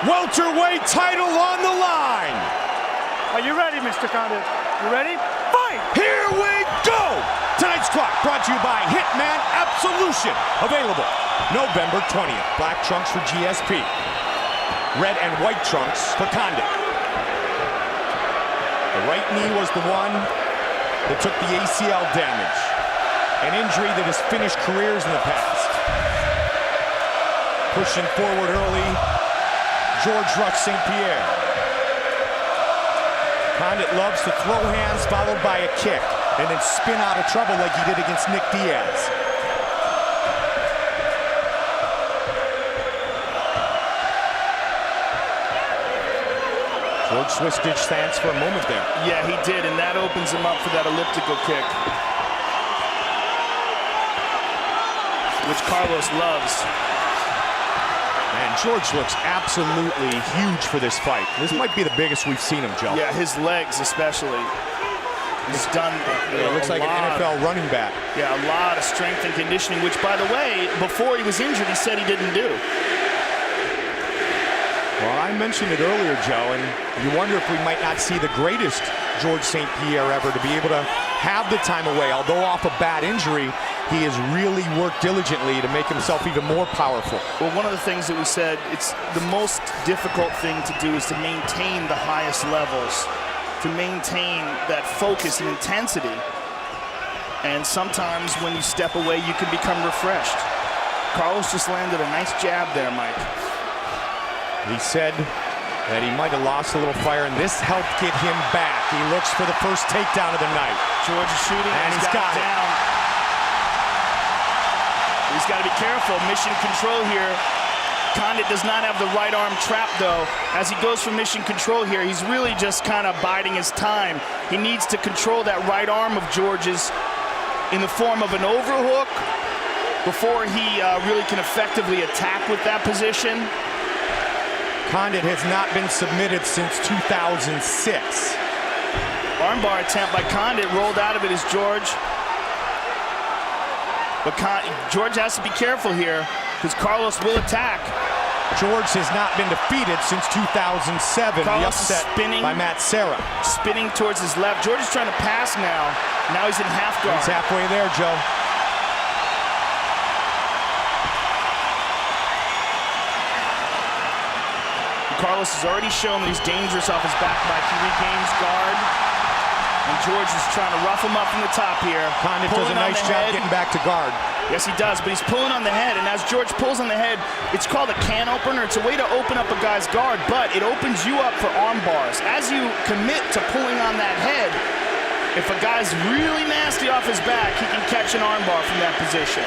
welterweight title on the line. Are you ready, Mr. Condit? You ready? Fight! Here we go! Tonight's clock brought to you by Hitman Absolution. Available November 20th. Black trunks for GSP. Red and white trunks for Condit. The right knee was the one that took the ACL damage. An injury that has finished careers in the past. Pushing forward early, George Ruck St. Pierre. Condit loves to throw hands followed by a kick and then spin out of trouble like he did against Nick Diaz. George switched his stance for a moment there. Yeah, he did, and that opens him up for that elliptical kick, which Carlos loves. And George looks absolutely huge for this fight. This might be the biggest we've seen him, Joe. Yeah, his legs especially. He's done it looks like an NFL running back. Yeah, a lot of strength and conditioning, which, by the way, before he was injured, he said he didn't do. Well, I mentioned it earlier, Joe, and you wonder if we might not see the greatest George St. Pierre ever to be able to have the time away. Although off a bad injury, he has really worked diligently to make himself even more powerful. Well, one of the things that we said, it's the most difficult thing to do is to maintain the highest levels, to maintain that focus and intensity. And sometimes when you step away, you can become refreshed. Carlos just landed a nice jab there, Mike. He said that he might have lost a little fire, and this helped get him back. He looks for the first takedown of the night. George is shooting, and he's got it down. He's got to be careful. Mission control here. Condit does not have the right arm trapped, though. As he goes for mission control here, he's really just kind of biding his time. He needs to control that right arm of George's in the form of an overhook before he really can effectively attack with that position. Condit has not been submitted since 2006. Armbar attempt by Condit, rolled out of it is George. But George has to be careful here because Carlos will attack. George has not been defeated since 2007. Carlos the upset spinning by Matt Serra. Spinning towards his left. George is trying to pass now. Now he's in half guard. He's halfway there, Joe. Carlos has already shown that he's dangerous off his back bike. He regains guard. And George is trying to rough him up from the top here. Condit does a nice job getting back to guard. Yes, he does, but he's pulling on the head. And as George pulls on the head, it's called a can opener. It's a way to open up a guy's guard, but it opens you up for arm bars. As you commit to pulling on that head, if a guy's really nasty off his back, he can catch an arm bar from that position.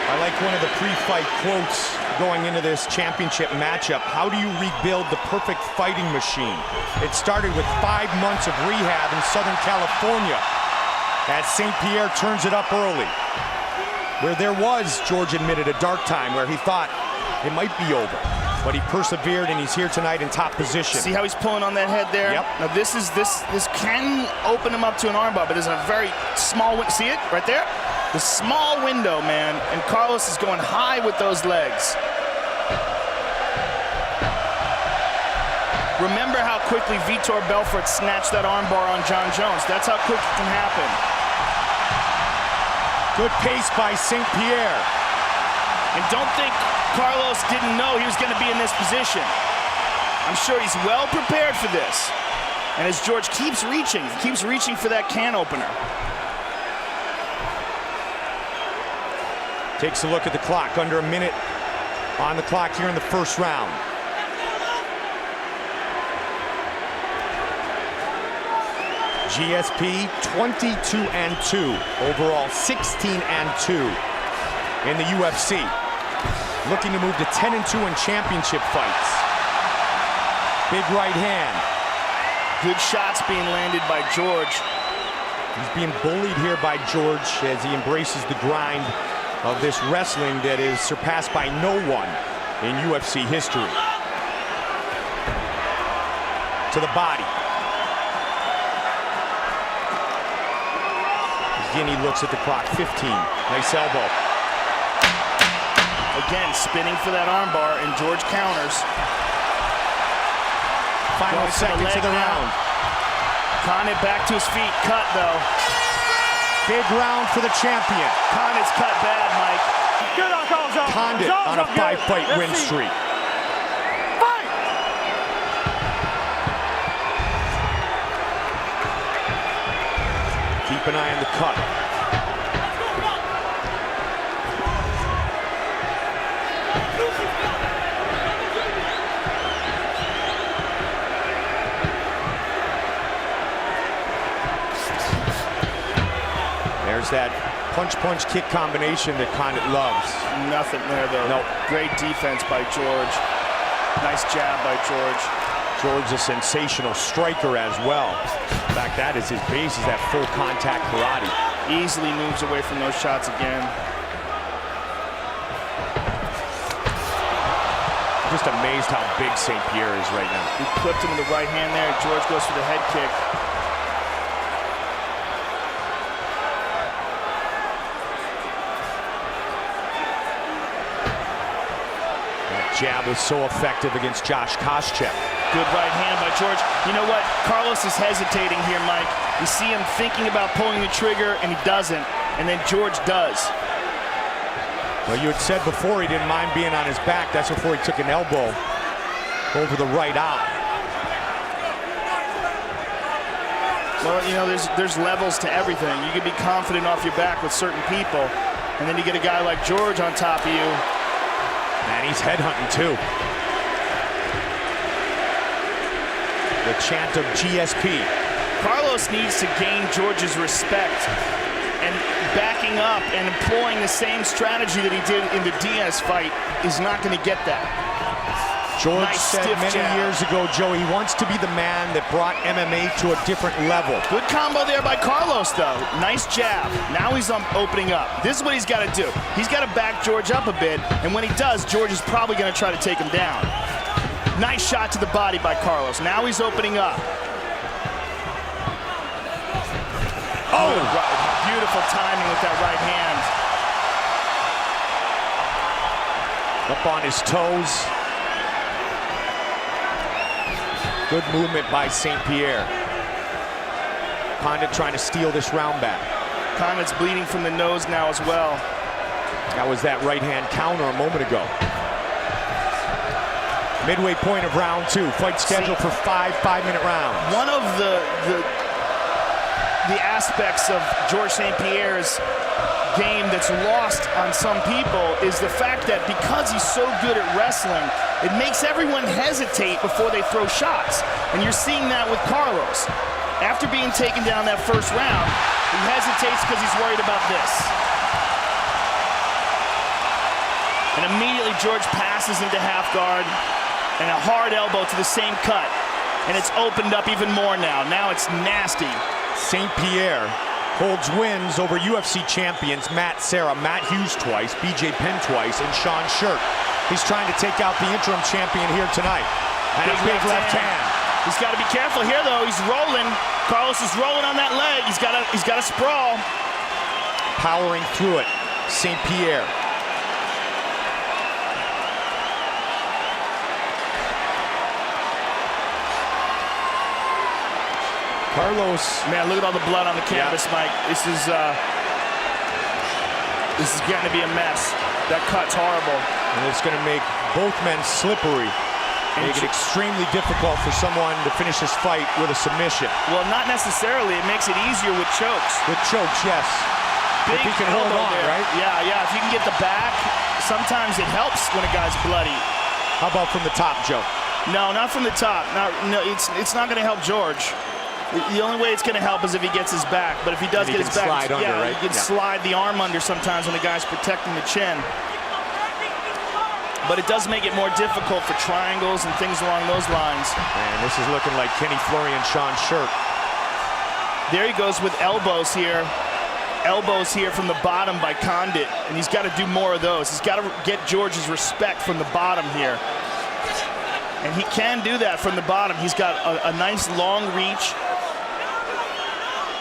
I like one of the pre-fight quotes going into this championship matchup. How do you rebuild the perfect fighting machine? It started with 5 months of rehab in Southern California as St. Pierre turns it up early. Where there was, George admitted, a dark time where he thought it might be over. But he persevered, and he's here tonight in top position. See how he's pulling on that head there? Yep. Now this can open him up to an armbar, but there's a very small window. See it right there? The small window, man, and Carlos is going high with those legs. Remember how quickly Vitor Belfort snatched that armbar on John Jones. That's how quick it can happen. Good pace by St. Pierre. And don't think Carlos didn't know he was going to be in this position. I'm sure he's well prepared for this. And as George keeps reaching for that can opener. Takes a look at the clock, under a minute on the clock here in the first round. GSP 22-2, overall 16-2 in the UFC. Looking to move to 10-2 in championship fights. Big right hand. Good shots being landed by George. He's being bullied here by George as he embraces the grind of this wrestling that is surpassed by no one in UFC history. To the body. Again, he looks at the clock. 15. Nice elbow. Again, spinning for that armbar, and George counters. Final seconds of the round. Condit back to his feet, cut though. Big round for the champion. Condit's cut bad, Mike. Good on calls up. Condit on a 5-fight win streak. Fight! Keep an eye on the cut. There's that punch-punch kick combination that Condit loves. Nothing there though. Nope. Great defense by George. Nice jab by George. George's a sensational striker as well. In fact, that is his base, is that full contact karate. Easily moves away from those shots again. Just amazed how big St. Pierre is right now. He clipped him with the right hand there. George goes for the head kick. Jab was so effective against Josh Koscheck. Good right hand by George. You know what? Carlos is hesitating here, Mike. You see him thinking about pulling the trigger, and he doesn't. And then George does. Well, you had said before he didn't mind being on his back. That's before he took an elbow over the right eye. Well, you know, there's levels to everything. You can be confident off your back with certain people, and then you get a guy like George on top of you. Man, he's headhunting too. The chant of GSP. Carlos needs to gain George's respect, and backing up and employing the same strategy that he did in the Diaz fight is not going to get that. George Nice said stiff many jab. years ago, Joe, he wants to be the man that brought MMA to a different level. Good combo there by Carlos, though. Nice jab. Now he's opening up. This is what he's got to do. He's got to back George up a bit, and when he does, George is probably going to try to take him down. Nice shot to the body by Carlos. Now he's opening up. Oh! Beautiful timing with that right hand. Up on his toes. Good movement by St. Pierre. Condit trying to steal this round back. Condit's bleeding from the nose now as well. That was that right hand counter a moment ago. Midway point of round two. Fight scheduled for 5 5-minute rounds. One of the aspects of George St. Pierre's game that's lost on some people is the fact that because he's so good at wrestling, it makes everyone hesitate before they throw shots. And you're seeing that with Carlos. After being taken down that first round, he hesitates because he's worried about this. And immediately George passes into half guard and a hard elbow to the same cut. And it's opened up even more now. Now it's nasty. St. Pierre holds wins over UFC champions Matt Serra, Matt Hughes twice, BJ Penn twice, and Sean Shirk. He's trying to take out the interim champion here tonight. And a big left hand. He's got to be careful here, though. He's rolling. Carlos is rolling on that leg. He's got to sprawl. Powering through it, St. Pierre. Carlos. Man, look at all the blood on the canvas, Yeah. Mike. This is getting to be a mess. That cut's horrible. And it's going to make both men slippery. Make it extremely difficult for someone to finish this fight with a submission. Well, not necessarily. It makes it easier with chokes. With chokes, yes. Big if he can hold elbow on, there. right? Yeah. If you can get the back, sometimes it helps when a guy's bloody. How about from the top, Joe? No, not from the top. No, it's not going to help George. The only way it's going to help is if he gets his back. But if he does And get he his can back, slide under, right? he can slide the arm under sometimes when the guy's protecting the chin. But it does make it more difficult for triangles and things along those lines. And this is looking like Kenny Flurry and Sean Shirk. There he goes with elbows here. Elbows here from the bottom by Condit. And he's got to do more of those. He's got to get George's respect from the bottom here. And he can do that from the bottom. He's got a nice long reach.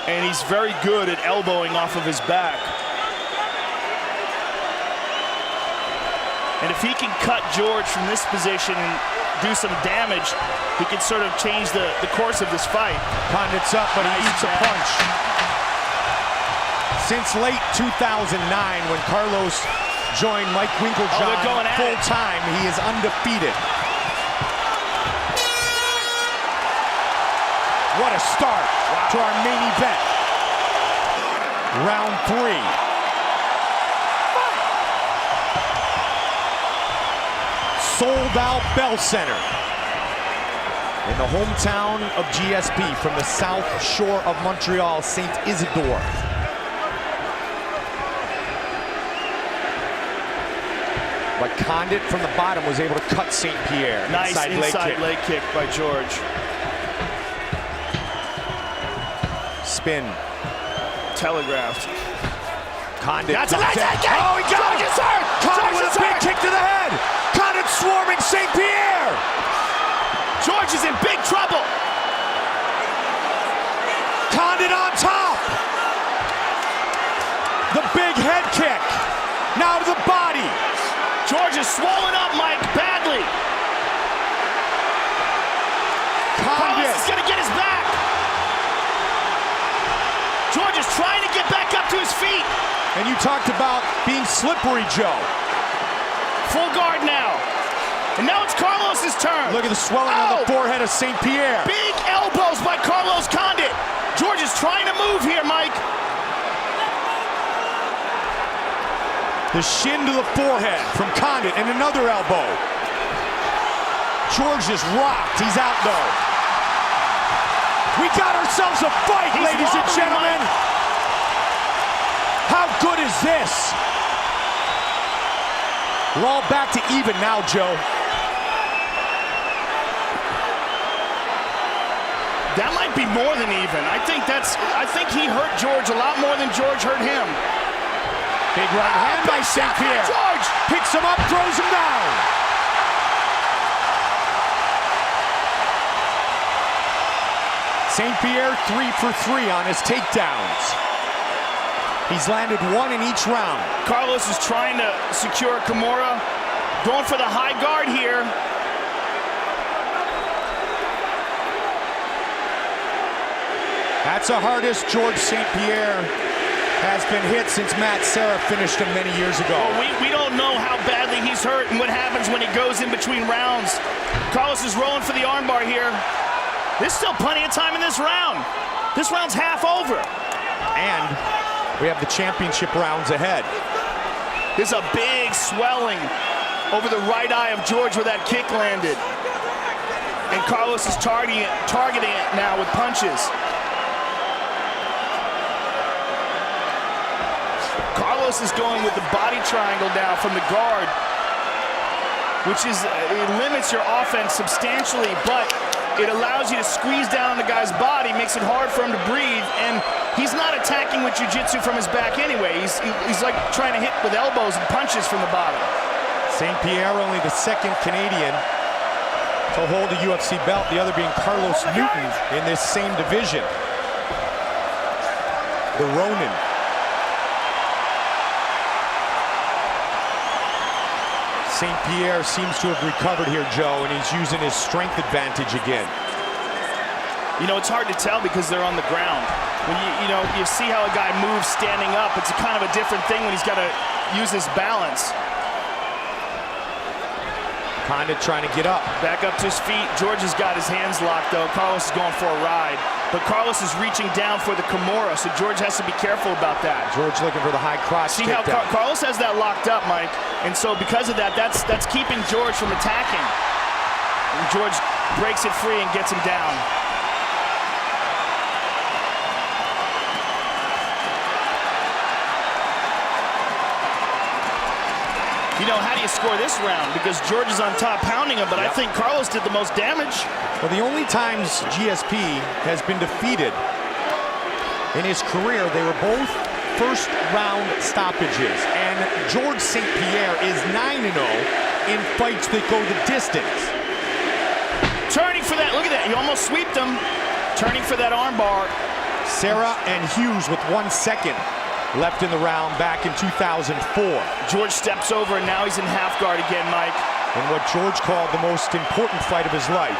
And he's very good at elbowing off of his back. And if he can cut George from this position and do some damage, he can sort of change the course of this fight. Condit's up, but he eats a punch. Since late 2009, when Carlos joined Mike Winkeljohn full-time, he is undefeated. What a start to our main event. Round 3. Sold-out Bell Center in the hometown of GSP from the south shore of Montreal, St. Isidore. But Condit from the bottom was able to cut St. Pierre. Nice inside leg kick by George. Spin. Telegraphed. Condit. That's a nice head kick! Oh, he got George is hurt! Condit with a big kick to the head! Condit swarming St. Pierre! George is in big trouble! Condit on top! The big head kick! Now to the body! George is swollen up, Mike, badly! Carlos is gonna get his back! George is trying to get back up to his feet! And you talked about being slippery, Joe. Full guard now. And now it's Carlos's turn. Look at the swelling on the forehead of St. Pierre. Big elbows by Carlos Condit. George is trying to move here, Mike. The shin to the forehead from Condit and another elbow. George is rocked. He's out though. We got ourselves a fight, ladies and gentlemen. Mike. How good is this? We're all back to even now, Joe. That might be more than even. I think he hurt George a lot more than George hurt him. Big right hand by St. Pierre. George picks him up, throws him down. St. Pierre 3 for 3 on his takedowns. He's landed 1 in each round. Carlos is trying to secure Kimura, going for the high guard here. That's the hardest George St. Pierre has been hit since Matt Serra finished him many years ago. Well, we don't know how badly he's hurt and what happens when he goes in between rounds. Carlos is rolling for the armbar here. There's still plenty of time in this round. This round's half over. And we have the championship rounds ahead. There's a big swelling over the right eye of George where that kick landed. And Carlos is targeting it now with punches. Carlos is going with the body triangle now from the guard, which is, it limits your offense substantially, but it allows you to squeeze down on the guy's body, makes it hard for him to breathe, and he's not attacking with jiu-jitsu from his back anyway. He's like trying to hit with elbows and punches from the bottom. St. Pierre, only the second Canadian to hold a UFC belt, the other being Carlos Newton in this same division. The Ronin. St. Pierre seems to have recovered here, Joe, and he's using his strength advantage again. You know, it's hard to tell because they're on the ground. When you see how a guy moves standing up, it's a kind of a different thing when he's got to use his balance. Condit trying to get up. Back up to his feet. George has got his hands locked, though. Carlos is going for a ride. But Carlos is reaching down for the Kimura, so George has to be careful about that. George looking for the high crotch. See how Carlos has that locked up, Mike. And so because of that, that's keeping George from attacking. And George breaks it free and gets him down. You know, how do you score this round? Because George is on top pounding him, but I think Carlos did the most damage. Well, the only times GSP has been defeated in his career, they were both first round stoppages. And George St. Pierre is 9-0 in fights that go the distance. Turning for that, look at that, you almost sweeped him. Turning for that armbar. Serra and Hughes with 1 second left in the round back in 2004. George steps over, and now he's in half guard again, Mike. In what George called the most important fight of his life.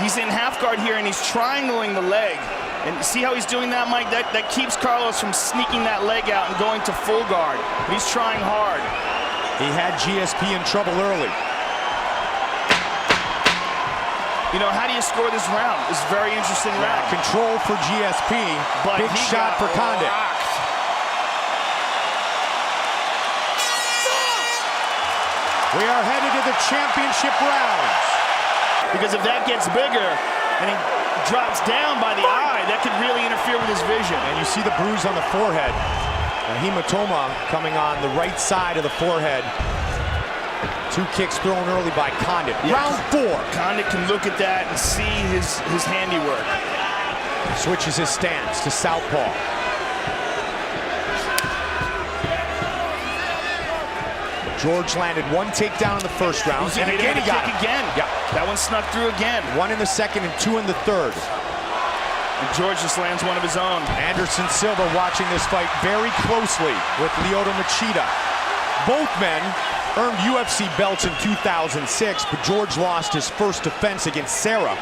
He's in half guard here, and he's triangling the leg. And see how he's doing that, Mike? That keeps Carlos from sneaking that leg out and going to full guard. He's trying hard. He had GSP in trouble early. You know, how do you score this round? It's a very interesting round. Control for GSP, but big shot for Condit. We are headed to the championship rounds. Because if that gets bigger and he drops down by the eye, that could really interfere with his vision. And you see the bruise on the forehead. A hematoma coming on the right side of the forehead. 2 kicks thrown early by Condit. Yeah. Round 4. Condit can look at that and see his handiwork. Switches his stance to southpaw. George landed 1 takedown in the first round, and again he got it. Yeah, that one snuck through again. 1 in the second and 2 in the third. And George just lands one of his own. Anderson Silva watching this fight very closely with Lyoto Machida. Both men earned UFC belts in 2006, but George lost his first defense against Sarah.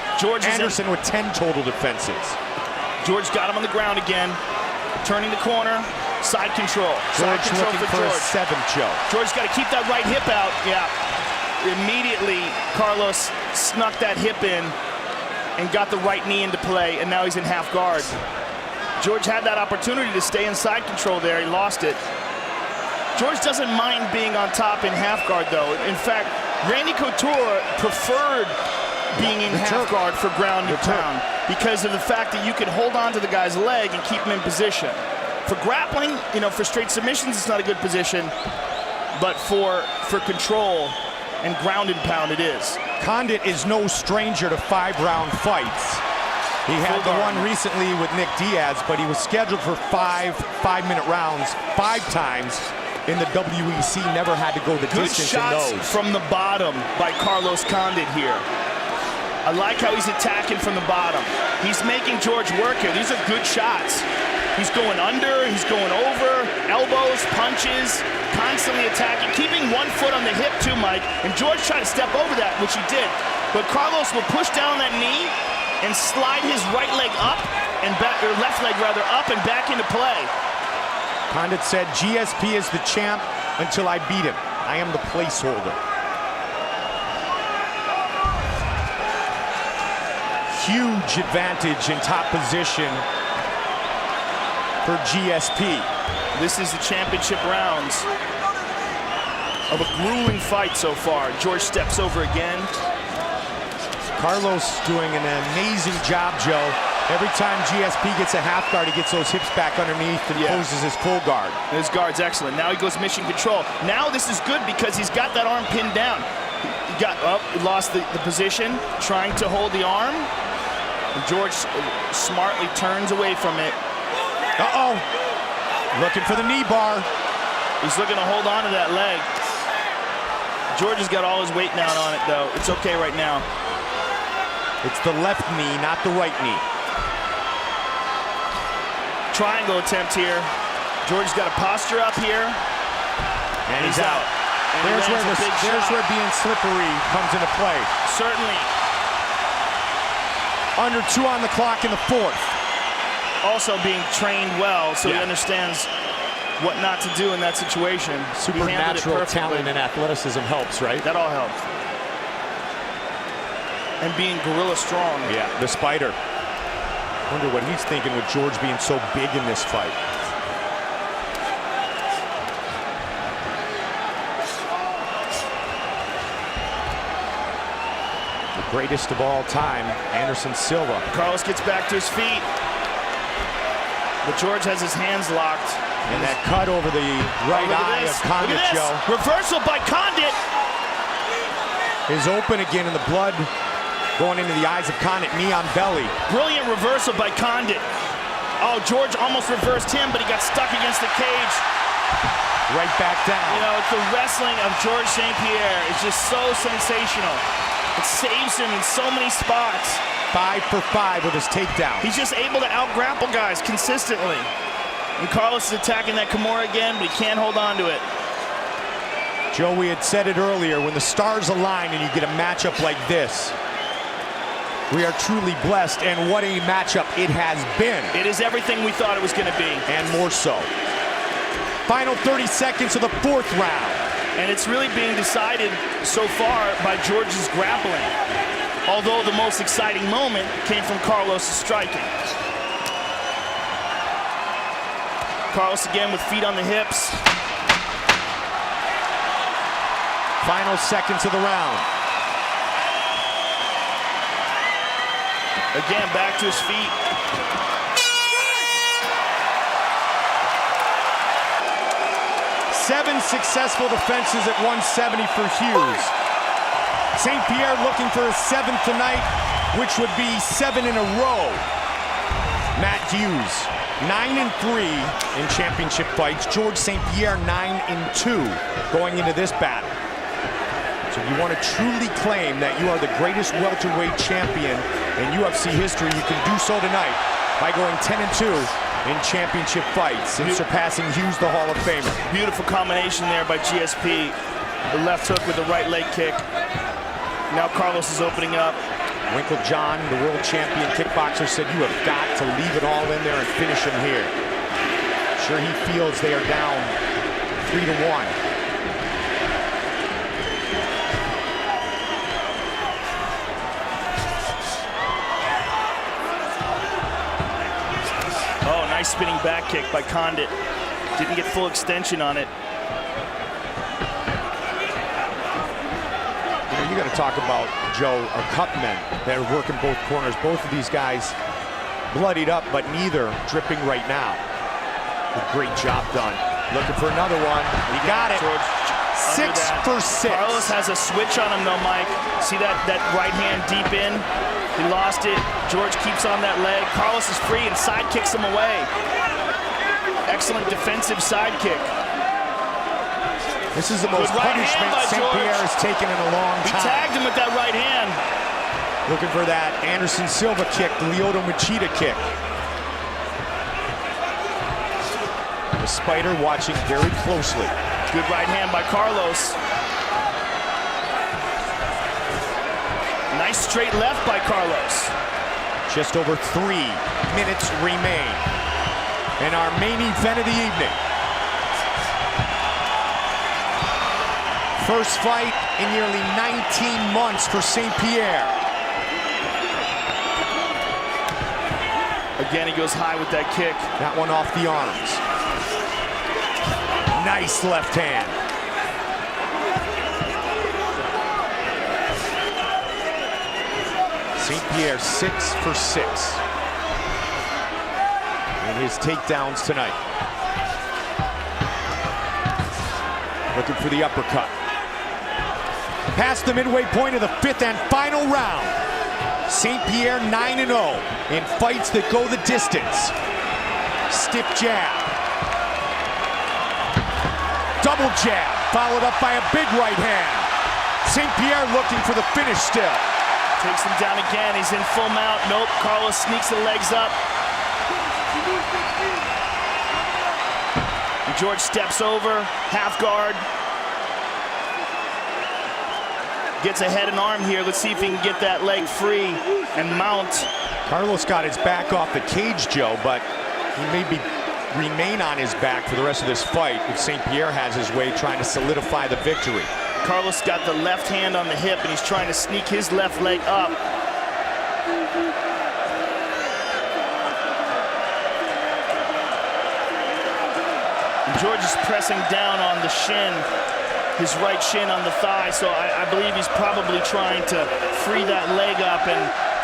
Anderson with 10 total defenses. George got him on the ground again, turning the corner, side control. George side control looking for a George. 7th Joe. George's got to keep that right hip out. Yeah. Immediately, Carlos snuck that hip in and got the right knee into play, and now he's in half guard. George had that opportunity to stay in side control there. He lost it. George doesn't mind being on top in half guard, though. In fact, Randy Couture preferred being in half guard for ground and pound because of the fact that you can hold on to the guy's leg and keep him in position. For grappling, you know, for straight submissions, it's not a good position, but for control and ground and pound, it is. Condit is no stranger to 5-round fights. He had the one recently with Nick Diaz, but he was scheduled for 5 5-minute rounds 5 times in the WEC, never had to go the distance in those. Good shots from the bottom by Carlos Condit here. I like how he's attacking from the bottom. He's making George work here. These are good shots. He's going under, he's going over, elbows, punches, constantly attacking, keeping 1 foot on the hip too, Mike. And George tried to step over that, which he did. But Carlos will push down that knee and slide his right leg up and back, or left leg rather, up and back into play. Condit said, GSP is the champ until I beat him. I am the placeholder. Huge advantage in top position for GSP. This is the championship rounds of a grueling fight so far. George steps over again. Carlos doing an amazing job, Joe. Every time GSP gets a half guard, he gets those hips back underneath and closes his full guard. His guard's excellent. Now he goes mission control. Now this is good because he's got that arm pinned down. He lost the position, trying to hold the arm. And George smartly turns away from it. Uh-oh. Looking for the knee bar. He's looking to hold on to that leg. George has got all his weight down on it, though. It's okay right now. It's the left knee, not the right knee. Triangle attempt here. George's got a posture up here. And he's out. And there's where being slippery comes into play. Certainly. Under 2 on the clock in the 4th. Also being trained well, so he understands what not to do in that situation. Supernatural talent and athleticism helps, right? That all helps. And being gorilla strong. Yeah, the spider. Wonder what he's thinking with George being so big in this fight. The greatest of all time, Anderson Silva. Carlos gets back to his feet. But George has his hands locked. And that cut over the right eye of Condit, Joe. Reversal by Condit. Is open again, and the blood going into the eyes of Condit, knee on belly. Brilliant reversal by Condit. Oh, George almost reversed him, but he got stuck against the cage. Right back down. You know, the wrestling of George St. Pierre is just so sensational. It saves him in so many spots. 5 for 5 with his takedown. He's just able to out-grapple guys consistently. And Carlos is attacking that Kimura again, but he can't hold on to it. Joe, we had said it earlier, when the stars align and you get a matchup like this, we are truly blessed, and what a matchup it has been. It is everything we thought it was going to be. And more so. Final 30 seconds of the fourth round. And it's really being decided so far by George's grappling. Although the most exciting moment came from Carlos' striking. Carlos again with feet on the hips. Final seconds of the round. Again, back to his feet. Seven successful defenses at 170 for Hughes. St. Pierre looking for his seventh tonight, which would be 7 in a row. Matt Hughes, 9-3 in championship fights. George St. Pierre, 9-2 going into this battle. So if you want to truly claim that you are the greatest welterweight champion in UFC history, you can do so tonight by going 10-2 in championship fights and surpassing Hughes, the Hall of Famer. Beautiful combination there by GSP. The left hook with the right leg kick. Now Carlos is opening up. Winkle John, the world champion kickboxer, said you have got to leave it all in there and finish him here. Sure, he feels they are down 3-1. Oh, nice spinning back kick by Condit. Didn't get full extension on it. You got to talk about, Joe, our cut men that are working both corners. Both of these guys bloodied up, but neither dripping right now. A great job done. Looking for another one. He got it. George, 6 for 6. Carlos has a switch on him though, Mike. See that right hand deep in? He lost it. George keeps on that leg. Carlos is free and side kicks him away. Excellent defensive side kick. This is the most punishment St. Pierre has taken in a long time. He tagged him with that right hand. Looking for that Anderson Silva kick, the Lyoto Machida kick. The Spider watching very closely. Good right hand by Carlos. Nice straight left by Carlos. Just over 3 minutes remain in our main event of the evening. First fight in nearly 19 months for St. Pierre. Again, he goes high with that kick. That one off the arms. Nice left hand. St. Pierre 6 for 6 in his takedowns tonight. Looking for the uppercut. Past the midway point of the 5th and final round. St. Pierre 9-0 in fights that go the distance. Stiff jab. Double jab, followed up by a big right hand. St. Pierre looking for the finish still. Takes him down again, he's in full mount. Nope, Carlos sneaks the legs up. And George steps over, half guard. Gets a head and arm here. Let's see if he can get that leg free and mount. Carlos got his back off the cage, Joe, but he may remain on his back for the rest of this fight if St. Pierre has his way trying to solidify the victory. Carlos got the left hand on the hip and he's trying to sneak his left leg up. And George is pressing down on the shin. His right shin on the thigh, so I believe he's probably trying to free that leg up and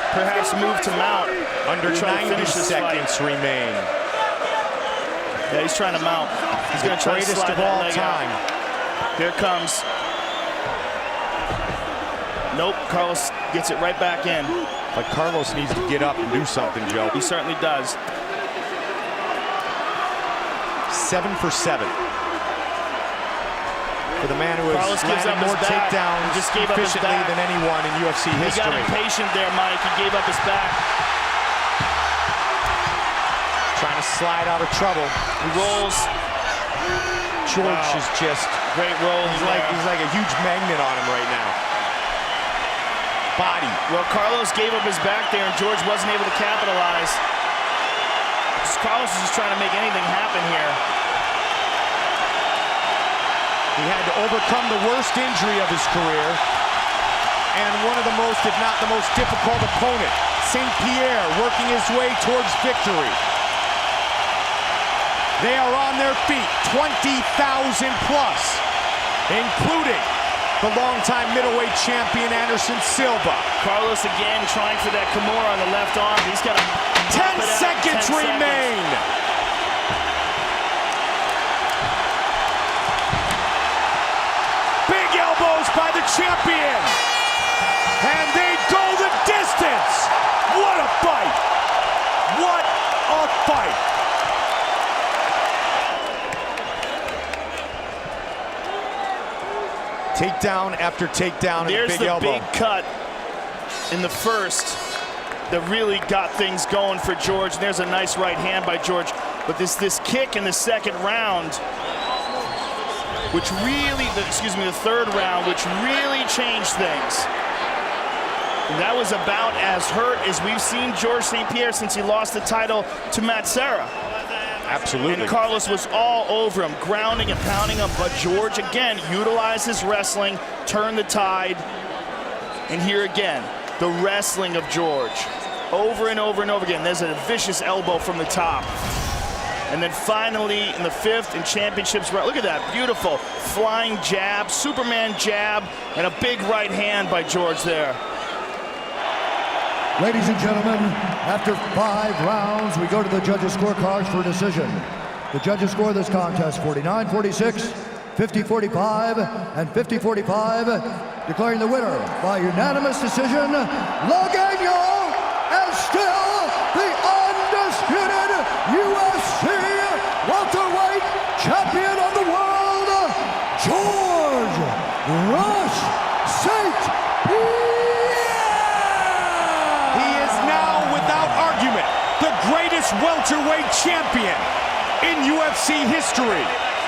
perhaps move to mount. Under 90 seconds remain. Yeah, he's trying to mount. He's going to try to slide that leg out. Here it comes. Nope, Carlos gets it right back in. But Carlos needs to get up and do something, Joe. He certainly does. 7 for 7. For the man who has landed more takedowns efficiently than anyone in UFC history. He got impatient there, Mike. He gave up his back. Trying to to slide out of trouble. He rolls. George is just great roll. He's like a huge magnet on him right now. Body. Well, Carlos gave up his back there, and George wasn't able to capitalize. Carlos is just trying to make anything happen here. He had to overcome the worst injury of his career and one of the most, if not the most difficult opponent. St. Pierre working his way towards victory. They are on their feet, 20,000 plus, including the longtime middleweight champion Anderson Silva. Carlos again trying for that Kimura on the left arm. He's got 10 seconds remain. Big elbows by the champion. And they go the distance. What a fight. What a fight. Takedown after takedown and there's big the elbow. Big cut in the first that really got things going for George. And there's a nice right hand by George. But this kick in the second round, which really, the third round, which really changed things. And that was about as hurt as we've seen George St. Pierre since he lost the title to Matt Serra. Absolutely. And Carlos was all over him, grounding and pounding him. But George, again, utilized his wrestling, turned the tide. And here again, the wrestling of George. Over and over and over again. There's a vicious elbow from the top. And then finally, in the fifth and championships, look at that, beautiful flying jab, Superman jab, and a big right hand by George there. Ladies and gentlemen, after 5 rounds, we go to the judges' scorecards for a decision. The judges score this contest 49-46, 50-45, and 50-45, declaring the winner by unanimous decision, Logano, and still the undisputed UFC welterweight champion of the world, George Rush St. Pierre. The greatest welterweight champion in UFC history.